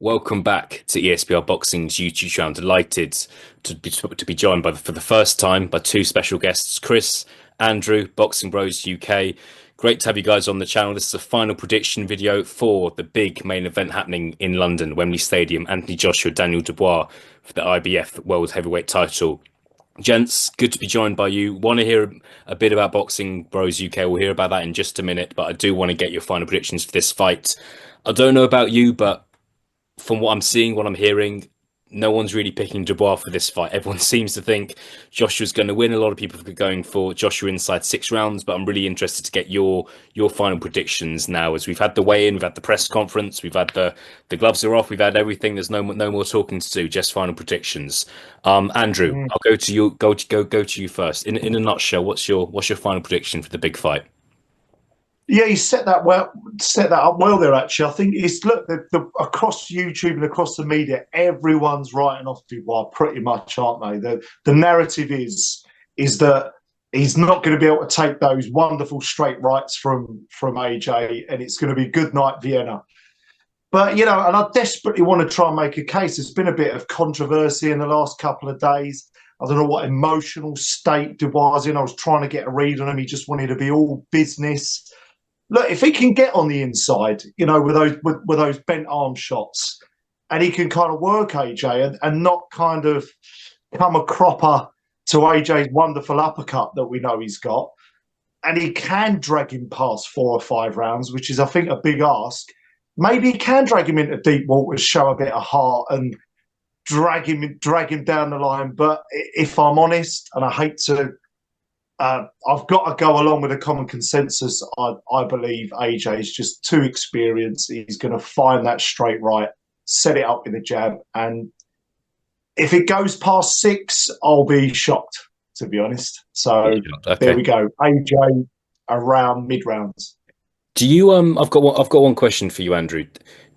Welcome back to ESBR Boxing's YouTube channel. I'm delighted to be joined for the first time by two special guests, Chris, Andrew, Boxing Bros UK. Great to have you guys on the channel. This is a final prediction video for the big main event happening in London, Wembley Stadium. Anthony Joshua, Daniel Dubois for the IBF World Heavyweight title. Gents, good to be joined by you. Want to hear a bit about Boxing Bros UK? We'll hear about that in just a minute, but I do want to get your final predictions for this fight. I don't know about you, but from what I'm seeing, what I'm hearing, no one's really picking Dubois for this fight. Everyone seems to think Joshua's going to win. A lot of people are going for Joshua inside 6 rounds, but I'm really interested to get your final predictions now. As we've had the weigh-in, we've had the press conference, we've had the gloves are off, we've had everything. There's no more talking to do, just final predictions. Andrew, I'll go to you. Go to you first. In a nutshell, what's your final prediction for the big fight? Yeah, you set that up well there. Actually, I think it's across YouTube and across the media, everyone's writing off Dubois pretty much, aren't they? The narrative is that he's not going to be able to take those wonderful straight rights from AJ, and it's going to be good night Vienna. But and I desperately want to try and make a case. There's been a bit of controversy in the last couple of days. I don't know what emotional state Dubois was in. I was trying to get a read on him. He just wanted to be all business. Look, if he can get on the inside, with those bent arm shots, and he can kind of work AJ and not kind of come a cropper to AJ's wonderful uppercut that we know he's got, and he can drag him past 4 or 5 rounds, which is, I think, a big ask. Maybe he can drag him into deep waters, show a bit of heart, and drag him down the line. But if I'm honest, and I hate to. I've got to go along with a common consensus. I believe AJ is just too experienced. He's going to find that straight right, set it up with a jab. And if it goes past 6, I'll be shocked, to be honest. So There we go. AJ around mid-rounds. Do you I've got one question for you, Andrew.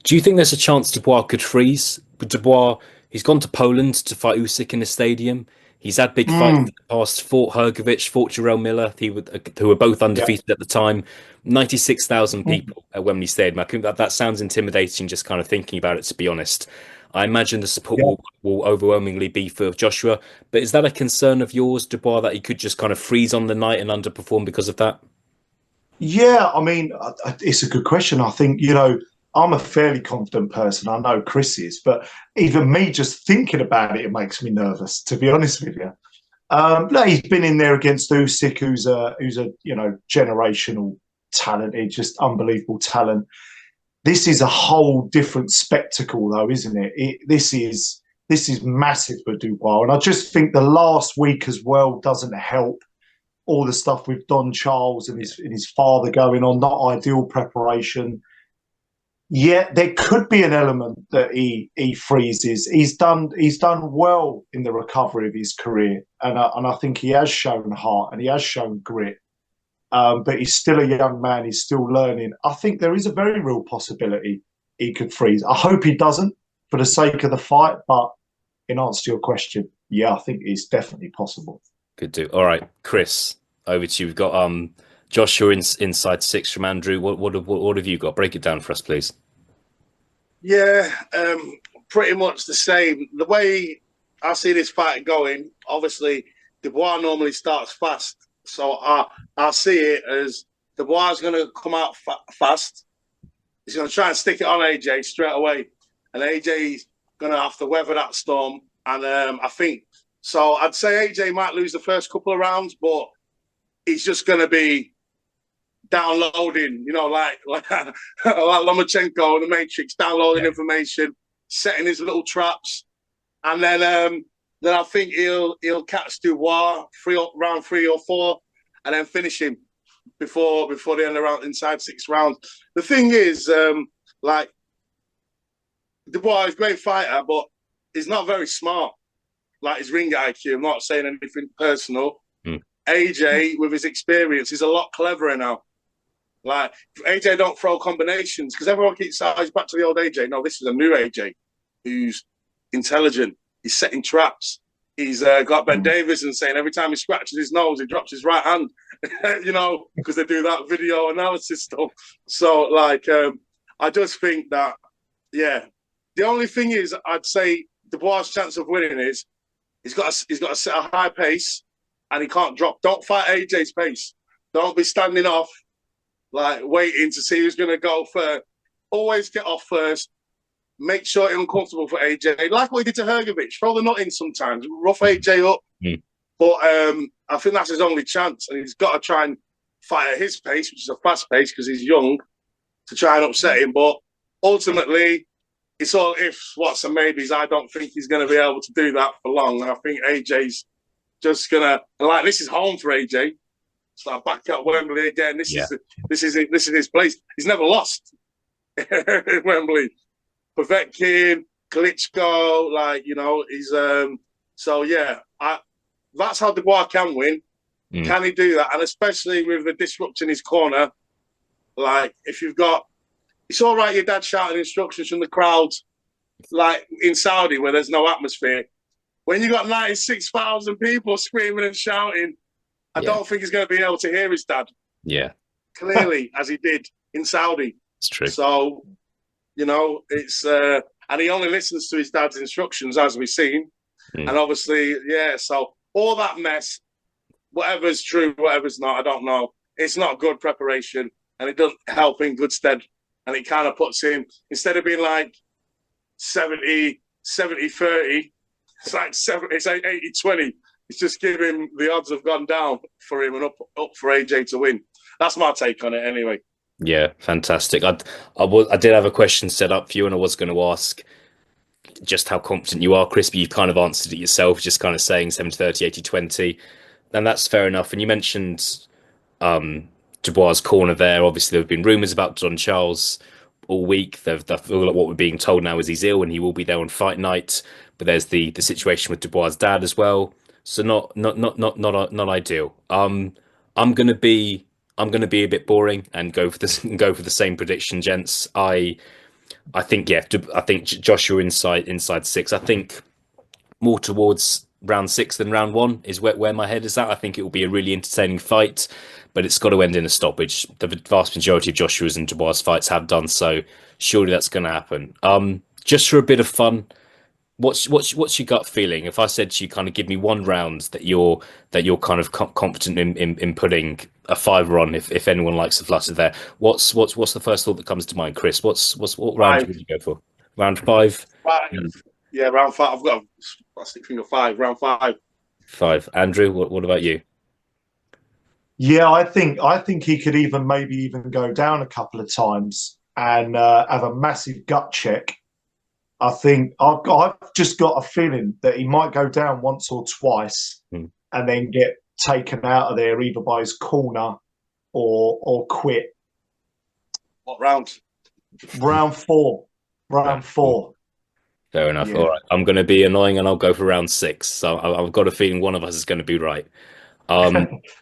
Do you think there's a chance Dubois could freeze? But Dubois, he's gone to Poland to fight Usyk in the stadium. He's had big fights in the past, fought Hrgovic, fought Jarrell Miller, who were both undefeated at the time. 96,000 people at Wembley Stadium. I think that sounds intimidating just kind of thinking about it, to be honest. I imagine the support will overwhelmingly be for Joshua. But is that a concern of yours, Dubois, that he could just kind of freeze on the night and underperform because of that? Yeah, I mean, it's a good question. I think, I'm a fairly confident person. I know Chris is, but even me just thinking about it, it makes me nervous, to be honest with you. He's been in there against Usyk, who's a generational talent, just unbelievable talent. This is a whole different spectacle, though, isn't it? This is massive for Dubois, and I just think the last week as well doesn't help. All the stuff with Don Charles and his father going on, not ideal preparation. Yeah, there could be an element that he freezes. He's done well in the recovery of his career, and I think he has shown heart and he has shown grit. But he's still a young man. He's still learning. I think there is a very real possibility he could freeze. I hope he doesn't for the sake of the fight. But in answer to your question, yeah, I think it's definitely possible. Good do. All right, Chris, over to you. We've got Joshua inside 6 from Andrew. What have you got? Break it down for us, please. Yeah, pretty much the same. The way I see this fight going, obviously, Dubois normally starts fast. So I see it as Dubois is going to come out fast. He's going to try and stick it on AJ straight away. And AJ's going to have to weather that storm. And I think, so I'd say AJ might lose the first couple of rounds, but he's just going to be downloading, like Lomachenko in the Matrix, downloading information, setting his little traps, and then I think he'll catch Dubois round 3 or 4, and then finish him before the end of round inside 6 rounds. The thing is, Dubois is a great fighter, but he's not very smart. Like his ring IQ, I'm not saying anything personal. AJ, with his experience, is a lot cleverer now. Like, AJ don't throw combinations, because everyone keeps saying, he's back to the old AJ. No, this is a new AJ who's intelligent. He's setting traps. He's got Ben Davison saying every time he scratches his nose, he drops his right hand, because they do that video analysis stuff. So, I just think that, yeah, The only thing is, I'd say Dubois' chance of winning is he's got to set a high pace, and he can't drop. Don't fight AJ's pace. Don't be standing off, like waiting to see who's going to go first. Always get off first. Make sure it's uncomfortable for AJ. Like what he did to Hergovich. Throw the nut in sometimes. Rough AJ up. Mm. But I think that's his only chance. And he's got to try and fight at his pace, which is a fast pace because he's young, to try and upset him. But ultimately, it's all ifs, whats, and maybes. I don't think he's going to be able to do that for long. And I think AJ's just going to, like, this is home for AJ. So I back up Wembley again. This is his place. He's never lost in Wembley. Povetkin, Klitschko, like, you know, he's so yeah, that's how Dubois can win. Mm. Can he do that? And especially with the disrupt in his corner, like if you've got, it's all right, your dad shouting instructions from the crowd, like in Saudi where there's no atmosphere. When you got 96,000 people screaming and shouting, I don't think he's going to be able to hear his dad. Yeah, clearly as he did in Saudi. It's true. So, you know, it's and he only listens to his dad's instructions, as we've seen. Mm. And obviously, yeah, so all that mess, whatever's true, whatever's not, I don't know. It's not good preparation, and it doesn't help in good stead. And it kind of puts him, instead of being like 70-30, it's like 80-20. It's just giving the odds have gone down for him and up for AJ to win. That's my take on it anyway. Yeah, fantastic. I did have a question set up for you, and I was going to ask just how confident you are, Chris, but you've kind of answered it yourself, just kind of saying 70-30, 80-20. And that's fair enough. And you mentioned Dubois' corner there. Obviously, there have been rumours about Don Charles all week. What we're being told now is he's ill and he will be there on fight night. But there's the situation with Dubois' dad as well. So not ideal. I'm gonna be a bit boring and go for the same prediction, gents. I think Joshua inside 6. I think more towards round 6 than round 1 is where my head is at. I think it will be a really entertaining fight, but it's got to end in a stoppage. The vast majority of Joshua's and Dubois' fights have done so. Surely that's going to happen. Just for a bit of fun, what's your gut feeling? If I said to you, kind of give me one round that you're kind of confident in putting a 5 on, if anyone likes the flutter there, what's the first thought that comes to mind, Chris? What round would you go for? Round 5? Yeah, round 5. I've got a plastic finger 5. Round 5. 5. Andrew, what about you? Yeah, I think he could maybe even go down a couple of times and have a massive gut check. I think I've just got a feeling that he might go down once or twice and then get taken out of there either by his corner or quit. What round? Round 4. Round 4. Fair enough. Yeah. All right. I'm going to be annoying and I'll go for round 6. So I've got a feeling one of us is going to be right. All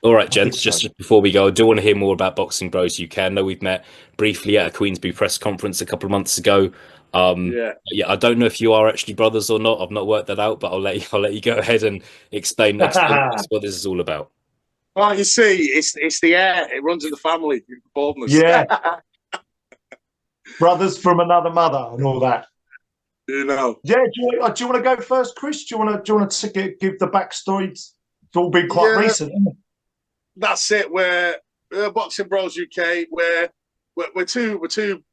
right, gents, just before we go, I do want to hear more about Boxing Bros UK. I know we've met briefly at a Queensbury press conference a couple of months ago. Yeah, I don't know if you are actually brothers or not. I've not worked that out, but I'll let you go ahead and explain next what this is all about. Well, you see, it's the air. It runs in the family. Baldness. Yeah. Brothers from another mother and all that. You know. Yeah. Do you want to go first, Chris? Do you want to give the backstory? It's all been quite recent, isn't it? That's it. We're Boxing Bros UK. We're two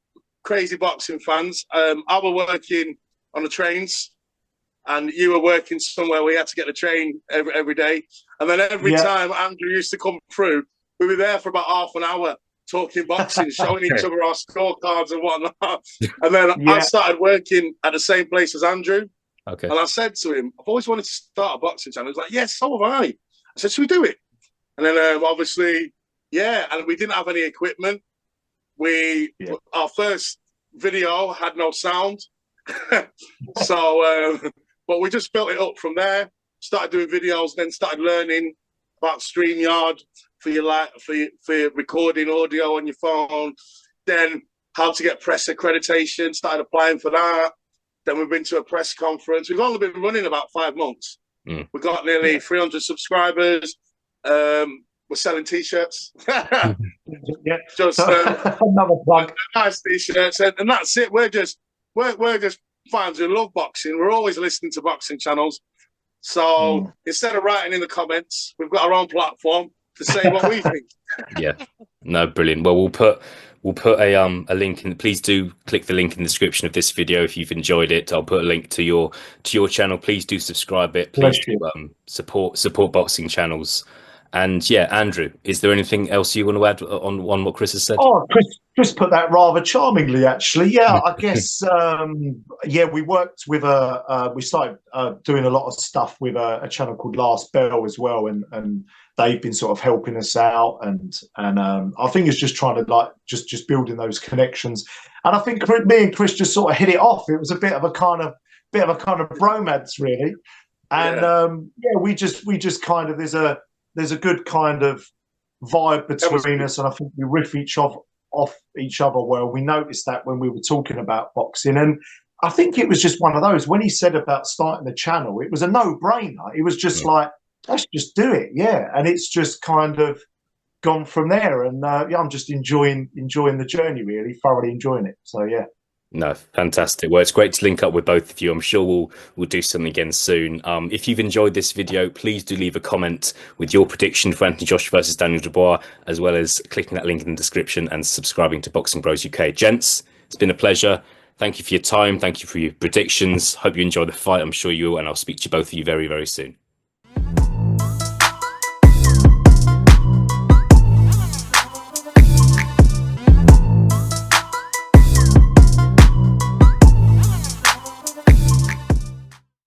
crazy boxing fans. I was working on the trains, and you were working somewhere where you had to get the train every day. And then every time Andrew used to come through, we were there for about half an hour talking boxing, showing each other our scorecards and whatnot. And then I started working at the same place as Andrew. Okay. And I said to him, I've always wanted to start a boxing channel. He was like, yes, so have I. I said, should we do it? And then obviously, and we didn't have any equipment. Our first video had no sound. So, but we just built it up from there, started doing videos, then started learning about StreamYard for your recording audio on your phone, then how to get press accreditation, started applying for that. Then we've been to a press conference. We've only been running about 5 months. We've got nearly 300 subscribers. We're selling T-shirts. Just another plug. Nice T-shirts, and that's it. We're just fans who love boxing. We're always listening to boxing channels. So instead of writing in the comments, we've got our own platform to say what we think. Yeah, no, brilliant. Well, we'll put a link in. Please do click the link in the description of this video if you've enjoyed it. I'll put a link to your channel. Please do subscribe it. Please do, support boxing channels. And yeah, Andrew, is there anything else you want to add on what Chris has said? Oh, Chris put that rather charmingly, actually. Yeah, I guess. Yeah, we worked with we started doing a lot of stuff with a channel called Last Bell as well, and they've been sort of helping us out, and I think it's just trying to like just building those connections. And I think me and Chris just sort of hit it off. It was a bit of a kind of bromance, really. And yeah, we just kind of there's a good kind of vibe between us, and I think we riff off each other well. We noticed that when we were talking about boxing, and I think it was just one of those. When he said about starting the channel, it was a no-brainer. It was just like, let's just do it, yeah. And it's just kind of gone from there. And yeah, I'm just enjoying the journey, really, thoroughly enjoying it. So yeah. No, fantastic. Well, it's great to link up with both of you. I'm sure we'll do something again soon. If you've enjoyed this video, please do leave a comment with your prediction for Anthony Joshua versus Daniel Dubois, as well as clicking that link in the description and subscribing to Boxing Bros UK. Gents, it's been a pleasure. Thank you for your time. Thank you for your predictions. Hope you enjoy the fight. I'm sure you will, and I'll speak to both of you very, very soon.